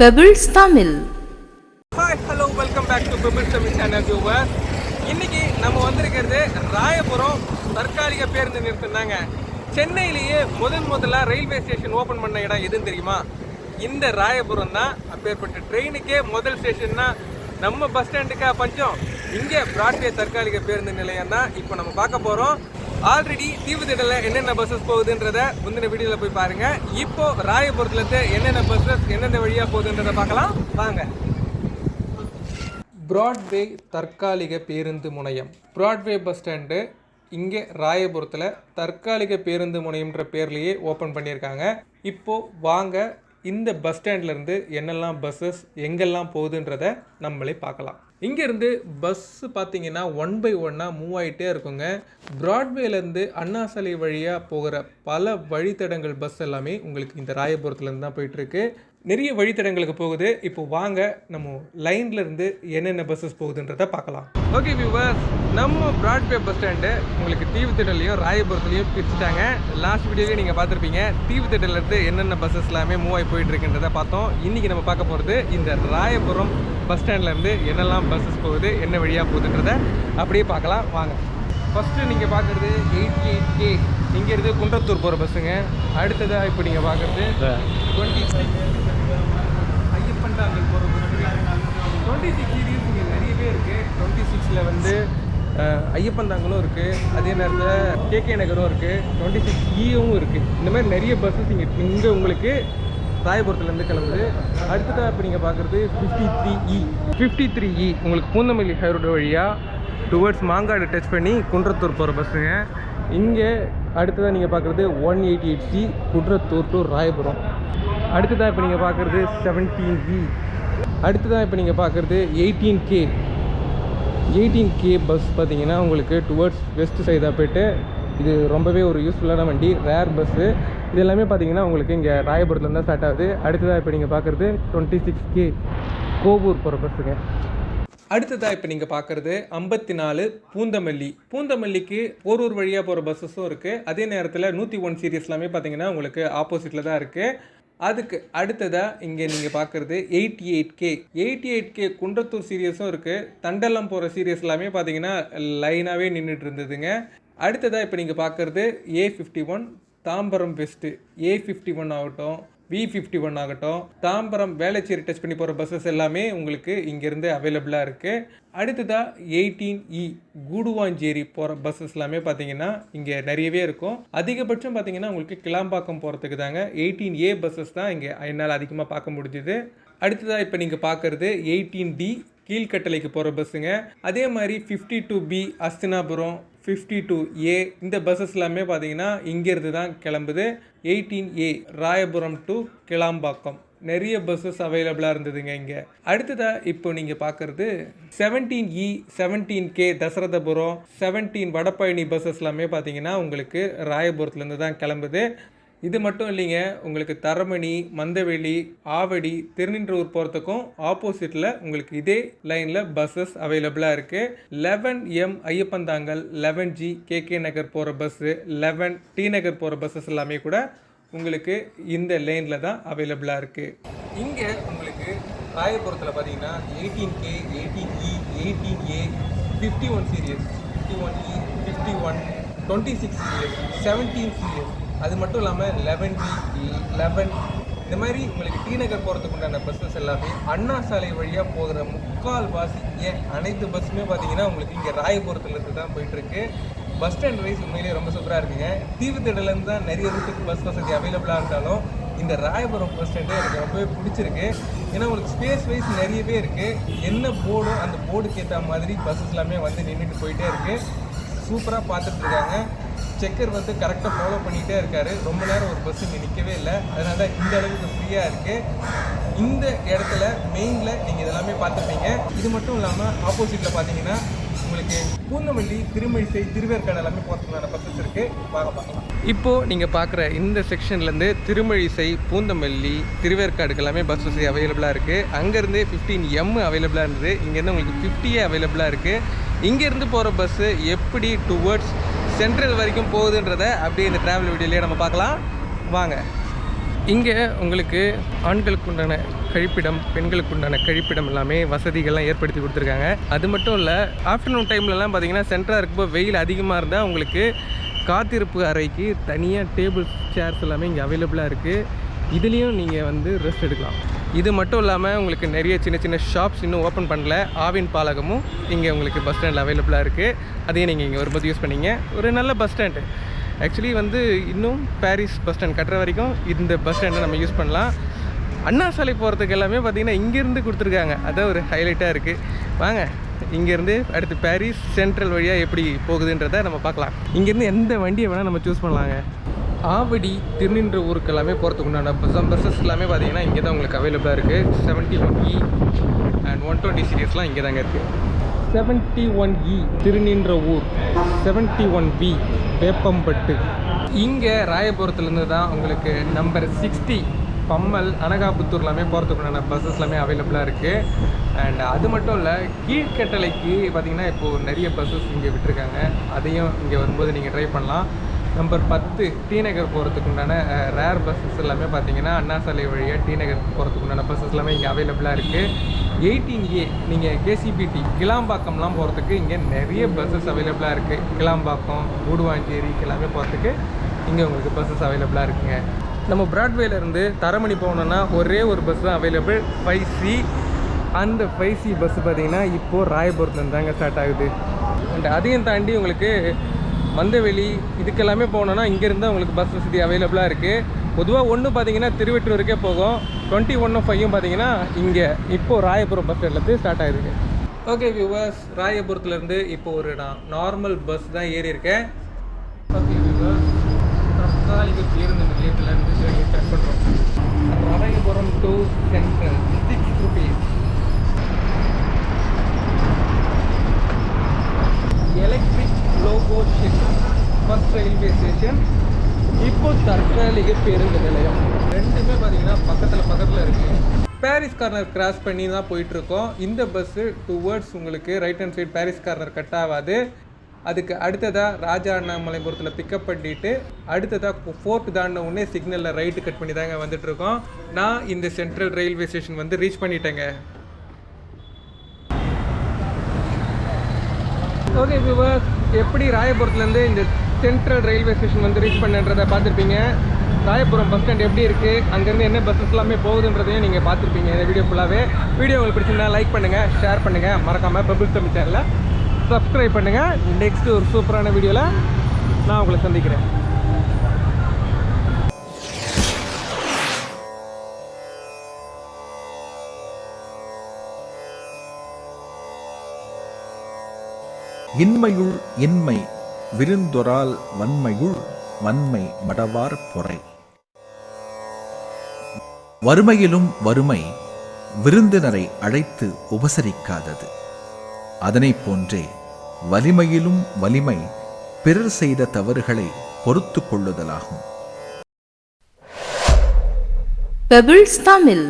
Pebbles Tamil. Hi, hello, welcome back to Pebbles Tamil channel viewers. இன்னைக்கு நம்ம வந்திருக்கிறது ராயபுரம் தற்காலிக பேருந்து நிறுத்தம் தாங்க. சென்னையிலேயே முதல்ல ரயில்வே ஸ்டேஷன் ஓப்பன் பண்ண இடம் எதுன்னு தெரியுமா? இந்த ராயபுரம் தான். அப்பேற்பட்ட ட்ரெயினுக்கே முதல் ஸ்டேஷன்னா நம்ம பஸ் ஸ்டாண்டுக்கா பஞ்சம். இங்கே பிராட்வே தற்காலிக பேருந்து நிலையம் தான் இப்போ நம்ம பார்க்க போகிறோம். ஆல்ரெடி தீவுத்திடலில் என்னென்ன பஸ்ஸஸ் போகுதுன்றத முந்தின வீடியோவில் போய் பாருங்கள். இப்போ ராயபுரத்துலேருந்து என்னென்ன பஸ்ஸஸ் எந்தெந்த வழியாக போகுதுன்றதை பார்க்கலாம் வாங்க. பிராட்வே தற்காலிக பேருந்து முனையம், பிராட்வே பஸ் ஸ்டாண்டு இங்கே ராயபுரத்தில் தற்காலிக பேருந்து முனையம்ன்ற பேர்லேயே ஓப்பன் பண்ணியிருக்காங்க. இப்போது வாங்க இந்த பஸ் ஸ்டாண்ட்லேருந்து என்னெல்லாம் பஸ்ஸஸ் எங்கெல்லாம் போகுதுன்றதை நம்மளே பார்க்கலாம். இங்கேருந்து பஸ்ஸு பார்த்தீங்கன்னா 1 by 1 மூவ் ஆகிட்டே இருக்குங்க. பிராட்வேலேருந்து அண்ணா சாலை வழியாக போகிற பல வழித்தடங்கள் பஸ் எல்லாமே உங்களுக்கு இந்த ராயபுரத்துலேருந்து தான் போயிட்டுருக்கு. நிறைய வழித்தடங்களுக்கு போகுது. இப்போ வாங்க நம்ம லைன்லேருந்து என்னென்ன பஸ்ஸஸ் போகுதுன்றதை பார்க்கலாம். ஓகே வியூவர்ஸ், நம்ம பிராட்வே பஸ் ஸ்டாண்டு உங்களுக்கு தீவுத்திடலையும் ராயபுரத்துலையும் பிரிச்சுட்டாங்க. லாஸ்ட் வீடியோலேயே நீங்கள் பார்த்துருப்பீங்க. தீவுத்திடலேருந்து என்னென்ன பஸ்ஸஸ் எல்லாமே மூவ் ஆகி போயிட்டுருக்குன்றதை பார்த்தோம். இன்றைக்கி நம்ம பார்க்க போகிறது இந்த ராயபுரம் பஸ் ஸ்டாண்ட்லேருந்து என்னெல்லாம் பஸ்ஸஸ் போகுது, என்ன வழியாக போகுதுன்றதை அப்படியே பார்க்கலாம் வாங்க. ஃபஸ்ட்டு நீங்கள் பார்க்குறது 88K இங்கேருந்து குன்றத்தூர் போகிற பஸ்ஸுங்க. அடுத்ததாக இப்போ நீங்கள் பார்க்குறது 26 ஐயப்பன்டாங்கல் போகிற பஸ்ஸு. 26 சீரீஸ் இங்கே நிறையவே இருக்குது. 26ல் வந்து ஐயப்பன்தாங்களும் இருக்குது, அதே நேரத்தில் கேகே நகரும் இருக்குது, 26Eயும் இருக்குது. இந்த மாதிரி நிறைய பஸ்ஸஸ் இங்கே உங்களுக்கு ராயபுரத்துலேருந்து கிளம்புது. அடுத்ததாக இப்போ நீங்கள் பார்க்குறது 53E உங்களுக்கு பூந்தமல்லி ஹைரோடு வழியாக டுவர்ட்ஸ் மாங்காடு டச் பண்ணி குன்றத்தூர் போகிற பஸ்ஸுங்க. இங்கே அடுத்ததாக நீங்கள் பார்க்குறது 188C குன்றத்தூர் டு ராயபுரம். அடுத்ததாக இப்போ நீங்கள் பார்க்குறது 17V. அடுத்ததாக இப்போ நீங்கள் பார்க்குறது 18K பஸ் பார்த்தீங்கன்னா உங்களுக்கு டுவர்ட்ஸ் வெஸ்ட் சைடாக போய்ட்டு இது ரொம்பவே ஒரு யூஸ்ஃபுல்லான வண்டி, ரேர் பஸ்ஸு. இது எல்லாமே பார்த்தீங்கன்னா உங்களுக்கு இங்கே ராயபுரத்தில் தான் ஸ்டார்ட் ஆகுது. அடுத்ததாக இப்போ நீங்கள் பார்க்குறது 26K கோவூர் போகிற பஸ்ஸுங்க. அடுத்ததாக இப்போ நீங்கள் பார்க்குறது 54 பூந்தமல்லிக்கு போரூர் வழியாக போகிற பஸ்ஸஸும் இருக்குது. அதே நேரத்தில் 101 சீரியஸ் எல்லாமே பார்த்தீங்கன்னா உங்களுக்கு ஆப்போசிட்டில் தான் இருக்குது. அதுக்கு அடுத்ததாக இங்கே நீங்கள் பார்க்குறது 88K குன்றத்தூர் சீரியஸும் இருக்குது. தண்டெல்லாம் போகிற சீரியஸ் எல்லாமே பார்த்தீங்கன்னா லைனாகவே நின்றுட்டு இருந்ததுங்க. அடுத்ததாக இப்போ நீங்கள் பார்க்குறது A51 தாம்பரம் வெஸ்ட்டு. A51 ஆகட்டும், V51 ஆகட்டும், தாம்பரம் வேளச்சேரி டச் பண்ணி போகிற பஸ்ஸஸ் எல்லாமே உங்களுக்கு இங்கேருந்து அவைலபிளாக இருக்குது. அடுத்ததாக 18E கூடுவாஞ்சேரி போகிற பஸ்ஸஸ் எல்லாமே பார்த்தீங்கன்னா இங்கே நிறையவே இருக்கும். அதிகபட்சம் பார்த்தீங்கன்னா உங்களுக்கு கிளாம்பாக்கம் போகிறதுக்கு தாங்க 18A பஸ்ஸஸ் தான் இங்கே என்னால் அதிகமாக பார்க்க முடிஞ்சுது. அடுத்ததாக இப்போ நீங்கள் பார்க்குறது 18D கீழ்கட்டளைக்கு போகிற பஸ்ஸுங்க. அதே மாதிரி 52B அஸ்தினாபுரம், 52A இந்த பஸ்ஸஸ் எல்லாமே பார்த்தீங்கன்னா இங்கேருந்து தான் கிளம்புது. 18A ராயபுரம் டு கிளாம்பாக்கம் நிறைய பஸ்ஸஸ் அவைலபிளாக இருந்ததுங்க இங்கே. அடுத்ததாக இப்போ நீங்கள் பார்க்குறது 17E 17K Dasarathapuram, 17 Vadapalani buses எல்லாமே பார்த்தீங்கன்னா உங்களுக்கு ராயபுரத்துலேருந்து தான் கிளம்புது. இது மட்டும் இல்லைங்க, உங்களுக்கு தரமணி, மந்தவெளி, ஆவடி, திருநின்றூர் போகிறதுக்கும் ஆப்போசிட்டில் உங்களுக்கு இதே லைனில் பஸ்ஸஸ் அவைலபிளாக இருக்குது. 11M ஐயப்பன்தாங்கல், 11G கேகே நகர் போகிற பஸ்ஸு, 11 டி நகர் போகிற பஸ்ஸஸ் எல்லாமே கூட உங்களுக்கு இந்த லைனில் தான் அவைலபிளாக இருக்குது. இங்கே உங்களுக்கு ராயபுரத்தில் பார்த்தீங்கன்னா 18K 18E 18A 51 serious, 51E 51 26 serious, 17 serious, அது மட்டும் இல்லாமல் 11B 11 இந்த மாதிரி உங்களுக்கு டி நகர் போகிறதுக்கு உண்டான பஸ்ஸஸ் எல்லாமே அண்ணா சாலை வழியாக போகிற முக்கால்வாசி அனைத்து பஸ்ஸுமே பார்த்தீங்கன்னா உங்களுக்கு இங்கே ராயபுரத்துலேருந்து தான் போயிட்டுருக்கு. பஸ் ஸ்டாண்ட் வைஸ் உண்மையிலேயே ரொம்ப சூப்பராக இருக்குங்க. தீவுத்திடலேருந்து தான் நிறைய ரூட்டுக்கு பஸ் வசதி அவைலபிளாக இருந்தாலும் இந்த ராயபுரம் பஸ் ஸ்டாண்டு எனக்கு ரொம்பவே பிடிச்சிருக்கு. ஏன்னா உங்களுக்கு ஸ்பேஸ் வைஸ் நிறையவே இருக்குது. என்ன போர்டோ அந்த போர்டுக்கு ஏற்ற மாதிரி பஸ்ஸஸ் எல்லாமே வந்து நின்றுட்டு போயிட்டே இருக்குது. சூப்பராக பார்த்துட்டு இருக்காங்க. செக்கர் வந்து கரெக்டாக ஃபாலோ பண்ணிகிட்டே இருக்கார். ரொம்ப நேரம் ஒரு பஸ் இங்கே நிற்கவே இல்லை. அதனால தான் இந்த அளவுக்கு ஃப்ரீயாக இருக்குது. இந்த இடத்துல மெயினில் நீங்கள் இதெல்லாமே பார்த்துருப்பீங்க. இது மட்டும் இல்லாமல் ஆப்போசிட்டில் பார்த்தீங்கன்னா உங்களுக்கு பூந்தமல்லி, திருமழிசை, திருவேற்காடு எல்லாமே போகிறதுக்கான பஸ்ஸஸ் இருக்குது. வாங்க பார்க்கலாம். இப்போது நீங்கள் பார்க்குற இந்த செக்ஷன்லேருந்து திருமழிசை, பூந்தமல்லி, திருவேற்காடுக்கு எல்லாமே பஸ் வசதி அவைலபிளாக இருக்குது. அங்கேருந்து 15M அவைலபிளாக இருந்தது. இங்கேருந்து உங்களுக்கு 50A அவைலபிளாக இருக்குது. இங்கேருந்து போகிற பஸ்ஸு எப்படி டுவர்ட்ஸ் சென்ட்ரல் வரைக்கும் போகுதுன்றதை அப்படியே இந்த ட்ராவல் வீடியோலேயே நம்ம பார்க்கலாம் வாங்க. இங்கே உங்களுக்கு ஆண்களுக்கு உண்டான கழிப்பிடம், பெண்களுக்கு உண்டான கழிப்பிடம் எல்லாமே வசதிகள்லாம் ஏற்படுத்தி கொடுத்துருக்காங்க. அது மட்டும் இல்லை, ஆஃப்டர்நூன் டைம்லலாம் பார்த்தீங்கன்னா சென்டராக இருக்கும்போது வெயில் அதிகமாக இருந்தால் உங்களுக்கு காத்திருப்பு அறைக்கு தனியாக டேபிள்ஸ், சேர்ஸ் எல்லாமே இங்கே அவைலபிளாக இருக்குது. இதுலேயும் நீங்கள் வந்து ரெஸ்ட் எடுக்கலாம். இது மட்டும் இல்லாமல் உங்களுக்கு நிறைய சின்ன சின்ன ஷாப்ஸ் இன்னும் ஓப்பன் பண்ணல. ஆவின் பாலகமும் இங்கே உங்களுக்கு பஸ் ஸ்டாண்டில் அவைலபிளாக இருக்குது. அதையும் நீங்கள் இங்கே வரும்போது யூஸ் பண்ணிங்க. ஒரு நல்ல பஸ் ஸ்டாண்டு. ஆக்சுவலி வந்து இன்னும் பாரிஸ் பஸ் ஸ்டாண்ட் கட்டுற வரைக்கும் இந்த பஸ் ஸ்டாண்டை நம்ம யூஸ் பண்ணலாம். அண்ணா சாலை போகிறதுக்கு எல்லாமே பார்த்திங்கன்னா இங்கேருந்து கொடுத்துருக்காங்க. அதான் ஒரு ஹைலைட்டாக இருக்குது. வாங்க இங்கேருந்து அடுத்து பாரிஸ் சென்ட்ரல் வழியாக எப்படி போகுதுன்றதை நம்ம பார்க்கலாம். இங்கேருந்து எந்த வண்டியை வேணால் நம்ம சூஸ் பண்ணலாங்க. ஆவடி, திருநின்ற ஊருக்கு எல்லாமே போகிறதுக்கு உண்டான பஸ்ஸஸ் எல்லாமே பார்த்தீங்கன்னா இங்கே தான் உங்களுக்கு அவைலபிளாக இருக்குது. 71E அண்ட் 120 சீரியஸ்லாம் இங்கே தாங்க இருக்குது. 71E திருநின்ற ஊர், 71V வேப்பம்பட்டு. இங்கே ராயபுரத்துலேருந்து தான் உங்களுக்கு நம்பர் 60 பம்மல், அனகாபுத்தூர் எல்லாமே போகிறதுக்குண்டான பஸ்ஸஸ் எல்லாமே அவைலபிளாக இருக்குது. அண்ட் அது மட்டும் இல்லை, கீழ்கட்டளைக்கு பார்த்திங்கன்னா இப்போது நிறைய பஸ்ஸஸ் இங்கே விட்டுருக்காங்க. அதையும் இங்கே வரும்போது நீங்கள் ட்ரை பண்ணலாம். நம்பர் 10 டி நகர் போகிறதுக்கு உண்டான ரேர் பஸ்ஸஸ் எல்லாமே பார்த்தீங்கன்னா அண்ணா சாலை வழியாக டி நகர் போகிறதுக்கு உண்டான பஸ்ஸஸ் எல்லாமே இங்கே அவைலபிளாக இருக்குது. 18A நீங்கள் கேசிபிடி கிளாம்பாக்கம்லாம் போகிறதுக்கு இங்கே நிறைய பஸ்ஸஸ் அவைலபிளாக இருக்குது. கிளாம்பாக்கம், கூடுவாஞ்சேரி எல்லாமே போகிறதுக்கு இங்கே உங்களுக்கு பஸ்ஸஸ் அவைலபிளாக இருக்குங்க. நம்ம பிராட்வேலேருந்து தரமணி போகணுன்னா ஒரே ஒரு பஸ் தான் அவைலபிள், 5C. அந்த 5C பஸ்ஸு பார்த்திங்கன்னா இப்போது ராயபுரத்துலேருந்து தாங்க ஸ்டார்ட் ஆகுது. அண்ட் அதையும் தாண்டி உங்களுக்கு மந்தவெளி இதுக்கெல்லாமே போனோன்னா இங்கேருந்து உங்களுக்கு பஸ் வசதி அவைலபிளாக இருக்குது. பொதுவாக ஒன்று பார்த்தீங்கன்னா திருவெட்டூருக்கே போகும். 2105 பார்த்தீங்கன்னா இங்கே இப்போது ராயபுரம் பஸ் ஸ்டாண்ட்லேருந்து ஸ்டார்ட் ஆகிருக்கு. ஓகே வியூவர்ஸ், ராயபுரத்துலேருந்து இப்போ ஒரு நான் நார்மல் பஸ் தான் ஏறி இருக்கேன். ஓகே வியூவர்ஸ், தற்காலிக பேருந்து நிலையத்திலேருந்து ஜேர்னி ஸ்டார்ட் பண்ணுறோம். Royapuram to central 6 rupees. Electric loco shed, first railway station, இப்போ தற்காலிக பேருந்து நிலையம். ரெண்டுமே பார்த்தீங்கன்னா பக்கத்தில் இருக்குது. பாரிஸ் கார்னர் கிராஸ் பண்ணி தான் போயிட்டுருக்கோம். இந்த பஸ்ஸு டுவர்ட்ஸ் உங்களுக்கு right hand side Parry's Corner cut ஆகாது. அதுக்கு அடுத்ததாக ராஜா அண்ணாமலைபுரத்தில் பிக்கப் பண்ணிவிட்டு அடுத்ததாக ஃபோர்ட் தாண்டின உடனே சிக்னலில் ரைட்டு கட் பண்ணி தாங்க வந்துட்டுருக்கோம். நான் இந்த சென்ட்ரல் ரயில்வே ஸ்டேஷன் வந்து ரீச் பண்ணிட்டேங்க. ஓகே வியூவர்ஸ், எப்படி ராயபுரத்துலேருந்து இந்த சென்ட்ரல் ரயில்வே ஸ்டேஷன் வந்து ரீச் பண்ணுன்றதை பார்த்துருப்பீங்க. ராயபுரம் பஸ் ஸ்டாண்ட் எப்படி இருக்குது, அங்கேருந்து என்ன பஸ்ஸஸ் எல்லாமே போகுதுன்றதையும் நீங்கள் பார்த்துருப்பீங்க இந்த வீடியோ ஃபுல்லாகவே. வீடியோ உங்களுக்கு பிடிச்சிருந்தா லைக் பண்ணுங்கள், ஷேர் பண்ணுங்கள், மறக்காமல் பபிள்ஸ் தமிழ் சேனலில் சப்ஸ்கிரைப் பண்ணுங்கள். நெக்ஸ்ட்டு ஒரு சூப்பரான வீடியோவில் நான் உங்களை சந்திக்கிறேன். இன்மையுள் இன்மை விருந்தொரால் வன்மையுள் வன்மை மடவார் பொறை. வறுமையிலும் வறுமை விருந்தினரை அழைத்து உபசரிக்காதது. அதனைப் போன்றே வலிமையிலும் வலிமை பிறர் செய்த தவறுகளை பொறுத்துக் கொள்ளுதலாகும். பெபிள்ஸ் தமிழ்.